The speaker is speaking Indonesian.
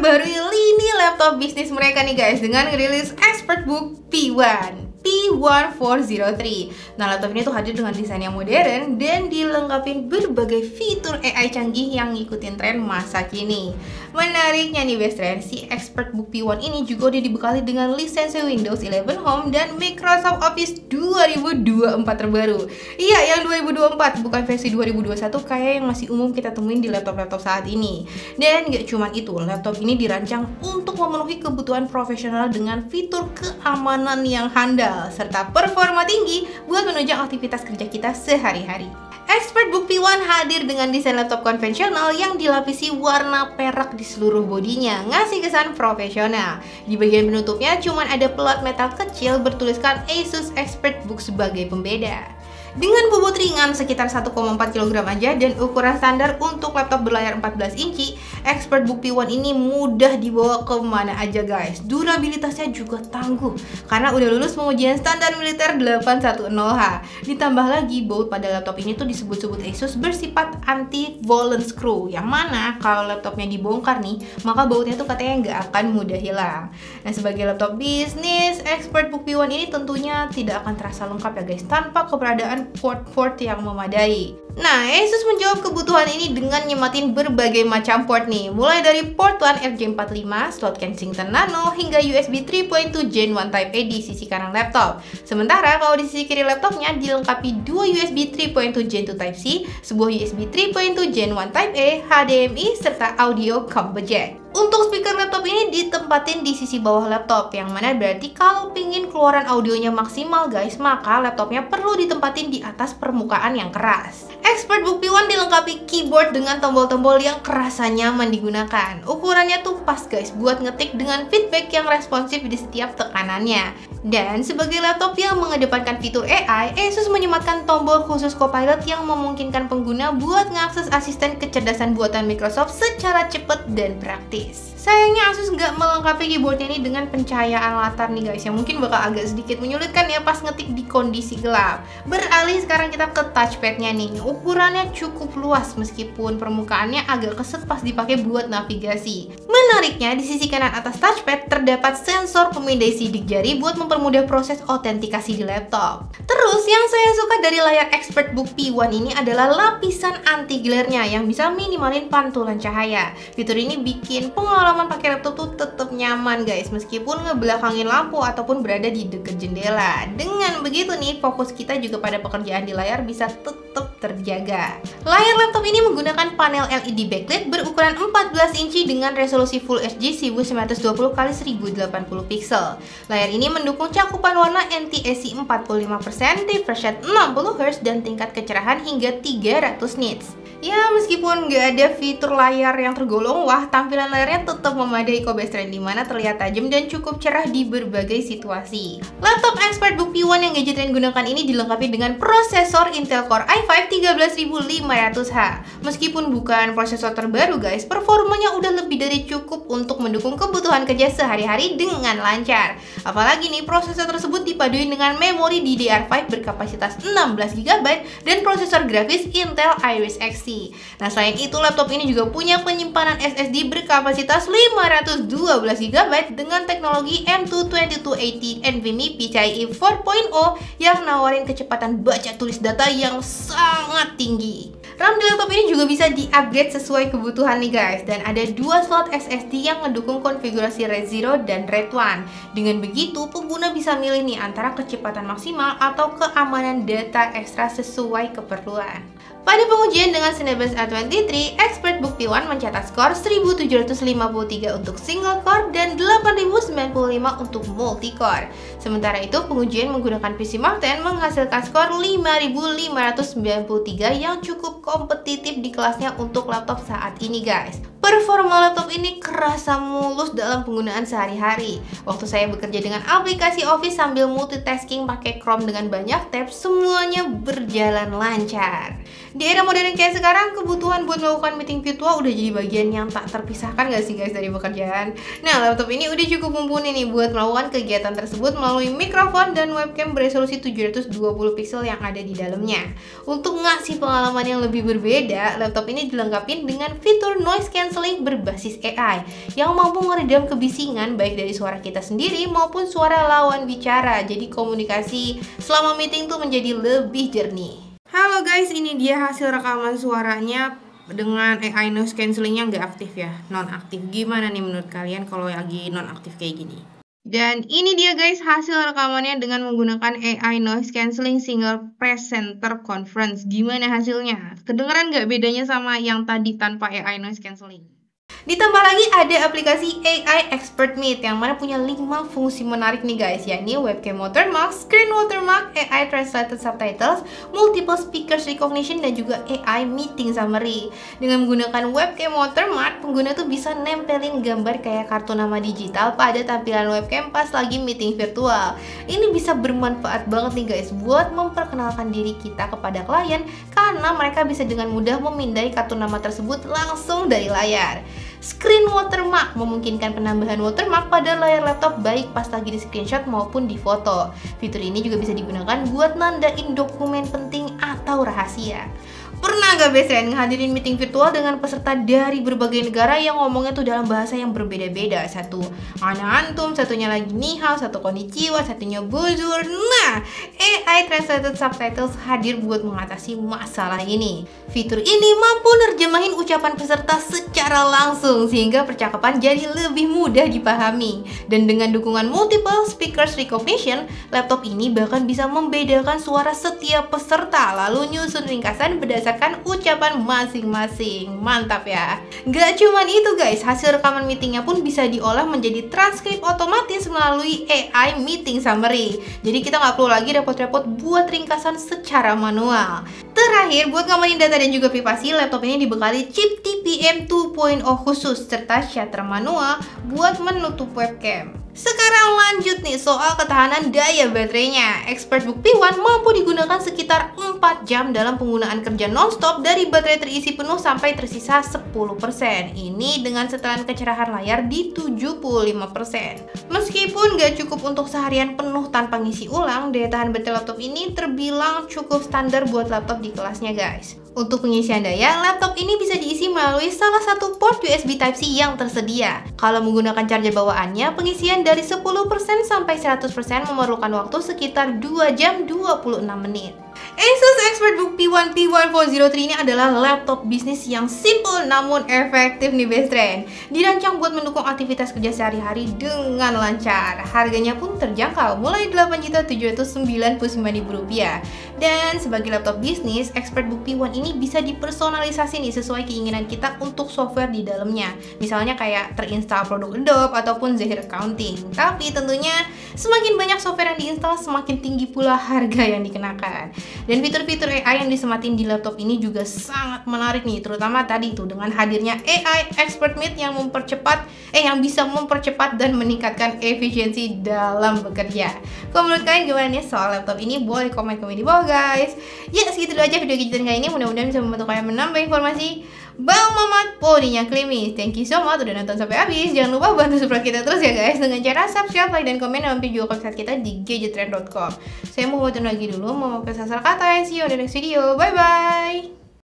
memperbarui lini laptop bisnis mereka nih guys dengan rilis ExpertBook P1403. Nah, laptop ini tuh hadir dengan desain yang modern dan dilengkapi berbagai fitur AI canggih yang ngikutin tren masa kini. Menariknya nih best friend, si ExpertBook P1 ini juga udah dibekali dengan lisensi Windows 11 Home dan Microsoft Office 2024 terbaru. Iya, yang 2024, bukan versi 2021 kayak yang masih umum kita temuin di laptop-laptop saat ini. Dan gak cuman itu, laptop ini dirancang untuk memenuhi kebutuhan profesional dengan fitur keamanan yang handal serta performa tinggi buat menunjang aktivitas kerja kita sehari-hari. ExpertBook P1 hadir dengan desain laptop konvensional yang dilapisi warna perak di seluruh bodinya, ngasih kesan profesional. Di bagian penutupnya cuma ada pelot metal kecil bertuliskan Asus ExpertBook sebagai pembeda. Dengan bobot ringan sekitar 1,4 kg aja dan ukuran standar untuk laptop berlayar 14 inci, ExpertBook P1 ini mudah dibawa kemana aja guys. Durabilitasnya juga tangguh karena udah lulus pengujian standar militer 810H. Ditambah lagi baut pada laptop ini tuh disebut-sebut Asus bersifat anti-volant screw, yang mana kalau laptopnya dibongkar nih, maka bautnya tuh katanya nggak akan mudah hilang. Nah, sebagai laptop bisnis, ExpertBook P1 ini tentunya tidak akan terasa lengkap ya guys tanpa keberadaan port yang memadai. Nah, Asus menjawab kebutuhan ini dengan nyematin berbagai macam port nih, mulai dari port LAN RJ45, slot Kensington Nano, hingga USB 3.2 Gen 1 Type A di sisi kanan laptop. Sementara kalau di sisi kiri laptopnya dilengkapi dua USB 3.2 Gen 2 Type C, sebuah USB 3.2 Gen 1 Type A, HDMI, serta audio combo jack. Untuk speaker laptop ini ditempatin di sisi bawah laptop, yang mana berarti kalau pingin keluaran audionya maksimal guys, maka laptopnya perlu ditempatin di atas permukaan yang keras. ExpertBook P1 dilengkapi keyboard dengan tombol-tombol yang kerasa nyaman digunakan. Ukurannya tuh pas guys buat ngetik dengan feedback yang responsif di setiap tekanannya. Dan sebagai laptop yang mengedepankan fitur AI, Asus menyematkan tombol khusus Copilot yang memungkinkan pengguna buat mengakses asisten kecerdasan buatan Microsoft secara cepat dan praktis. Sayangnya Asus nggak melengkapi keyboardnya ini dengan pencahayaan latar nih guys, yang mungkin bakal agak sedikit menyulitkan ya pas ngetik di kondisi gelap. Beralih sekarang kita ke touchpadnya nih. Ukurannya cukup luas meskipun permukaannya agak keset pas dipakai buat navigasi. Menariknya, di sisi kanan atas touchpad terdapat sensor pemindai sidik jari buat mempermudah proses autentikasi di laptop. Terus yang saya suka dari layar ExpertBook P1 ini adalah lapisan anti glare-nya yang bisa minimalin pantulan cahaya. Fitur ini bikin pengalaman pakai laptop tuh tetap nyaman guys, meskipun ngebelakangin lampu ataupun berada di dekat jendela. Dengan begitu nih, fokus kita juga pada pekerjaan di layar bisa tetap terjaga. Layar laptop ini menggunakan panel LED backlit berukuran 14 inci dengan resolusi Full HD 1920x1080 pixel. Layar ini mendukung cakupan warna NTSC 45%, refresh rate 60Hz, dan tingkat kecerahan hingga 300 nits. Ya, meskipun nggak ada fitur layar yang tergolong wah, tampilan layarnya tetap memadai kok best friend, dimana terlihat tajam dan cukup cerah di berbagai situasi. Laptop ExpertBook P1 yang gadget yang gunakan ini dilengkapi dengan prosesor Intel Core i5 13500H. Meskipun bukan prosesor terbaru guys, performanya udah lebih dari cukup untuk mendukung kebutuhan kerja sehari-hari dengan lancar. Apalagi nih, prosesor tersebut dipaduin dengan memori DDR5 berkapasitas 16GB dan prosesor grafis Intel Iris Xe. Nah, selain itu laptop ini juga punya penyimpanan SSD berkapasitas 512GB dengan teknologi M.2 2280 NVMe PCIe 4.0 yang nawarin kecepatan baca tulis data yang sangat tinggi. RAM di laptop ini juga bisa di-upgrade sesuai kebutuhan nih guys, dan ada dua slot SSD yang mendukung konfigurasi RAID 0 dan RAID 1. Dengan begitu, pengguna bisa milih nih antara kecepatan maksimal atau keamanan data ekstra sesuai keperluan. Pada pengujian dengan Cinebench A23, ExpertBook P1 mencatat skor 1753 untuk single core dan 8095 untuk multi core. Sementara itu, pengujian menggunakan PC Mark X menghasilkan skor 5593 yang cukup kompetitif di kelasnya untuk laptop saat ini guys. Performa laptop ini kerasa mulus dalam penggunaan sehari-hari. Waktu saya bekerja dengan aplikasi Office sambil multitasking pakai Chrome dengan banyak tab, semuanya berjalan lancar. Di era modern kayak sekarang, kebutuhan buat melakukan meeting virtual udah jadi bagian yang tak terpisahkan gak sih guys dari pekerjaan? Nah, laptop ini udah cukup mumpuni nih buat melakukan kegiatan tersebut melalui mikrofon dan webcam beresolusi 720 pixel yang ada di dalamnya. Untuk ngasih pengalaman yang lebih berbeda, laptop ini dilengkapi dengan fitur noise cancellation cancelling berbasis AI yang mampu meredam kebisingan baik dari suara kita sendiri maupun suara lawan bicara. Jadi komunikasi selama meeting tuh menjadi lebih jernih. Halo guys, ini dia hasil rekaman suaranya dengan AI noise cancellingnya nggak aktif ya, non-aktif. Gimana nih menurut kalian kalau lagi non-aktif kayak gini? Dan ini dia guys hasil rekamannya dengan menggunakan AI noise cancelling single presenter conference. Gimana hasilnya? Kedengeran nggak bedanya sama yang tadi tanpa AI noise cancelling? Ditambah lagi ada aplikasi AI Expert Meet yang mana punya 5 fungsi menarik nih guys, yakni webcam watermark, screen watermark, AI translated subtitles, multiple speakers recognition, dan juga AI meeting summary. Dengan menggunakan webcam watermark, pengguna tuh bisa nempelin gambar kayak kartu nama digital pada tampilan webcam pas lagi meeting virtual. Ini bisa bermanfaat banget nih guys buat memperkenalkan diri kita kepada klien, karena mereka bisa dengan mudah memindai kartu nama tersebut langsung dari layar. Screen watermark memungkinkan penambahan watermark pada layar laptop baik pas lagi di screenshot maupun di foto. Fitur ini juga bisa digunakan buat nandain dokumen penting atau rahasia. Pernah gak best friend ngehadirin meeting virtual dengan peserta dari berbagai negara yang ngomongnya tuh dalam bahasa yang berbeda-beda? Satu ana antum, satunya lagi ni hao, satu konnichiwa, satunya bonjour. Nah, AI translated subtitles hadir buat mengatasi masalah ini. Fitur ini mampu nerjemahin ucapan peserta secara langsung sehingga percakapan jadi lebih mudah dipahami. Dan dengan dukungan multiple speakers recognition, laptop ini bahkan bisa membedakan suara setiap peserta lalu nyusun ringkasan berdasarkan ucapan masing-masing. Mantap ya. Gak cuman itu guys, hasil rekaman meetingnya pun bisa diolah menjadi transkrip otomatis melalui AI meeting summary. Jadi kita nggak perlu lagi repot-repot buat ringkasan secara manual. Terakhir, buat ngamanin data dan juga privasi, laptop ini dibekali chip TPM 2.0 khusus serta shutter manual buat menutup webcam. Sekarang lanjut nih soal ketahanan daya baterainya. ExpertBook P1 mampu digunakan sekitar 4 jam dalam penggunaan kerja nonstop dari baterai terisi penuh sampai tersisa 10%. Ini dengan setelan kecerahan layar di 75%. Meskipun gak cukup untuk seharian penuh tanpa ngisi ulang, daya tahan baterai laptop ini terbilang cukup standar buat laptop di kelasnya guys. Untuk pengisian daya, laptop ini bisa diisi melalui salah satu port USB Type-C yang tersedia. Kalau menggunakan charger bawaannya, pengisian dari 10% sampai 100% memerlukan waktu sekitar 2 jam 26 menit. Asus ExpertBook P1 P1403 ini adalah laptop bisnis yang simple namun efektif nih best friend. Dirancang buat mendukung aktivitas kerja sehari-hari dengan lancar. Harganya pun terjangkau, mulai Rp8.799.000. Dan sebagai laptop bisnis, ExpertBook P1 ini bisa dipersonalisasi nih sesuai keinginan kita untuk software di dalamnya. Misalnya kayak terinstall produk Adobe ataupun Zahir Accounting. Tapi tentunya semakin banyak software yang diinstal, semakin tinggi pula harga yang dikenakan. Dan fitur-fitur AI yang disematin di laptop ini juga sangat menarik nih, terutama tadi tuh dengan hadirnya AI Expert Meet yang bisa mempercepat dan meningkatkan efisiensi dalam bekerja. Kalau menurut kalian gimana nih soal laptop ini? Boleh komen di bawah guys. Ya segitu aja video kejutan kali ini, mudah-mudahan bisa membantu kalian menambah informasi. Bang Mamat Podinya Klimis, thank you so much udah nonton sampai habis. Jangan lupa bantu support kita terus ya guys dengan cara subscribe, like, dan komen, dan mampir juga website kita di gadgettrend.com. Saya mau buatin lagi dulu, mau ke sasar kata. See you on the next video, bye bye.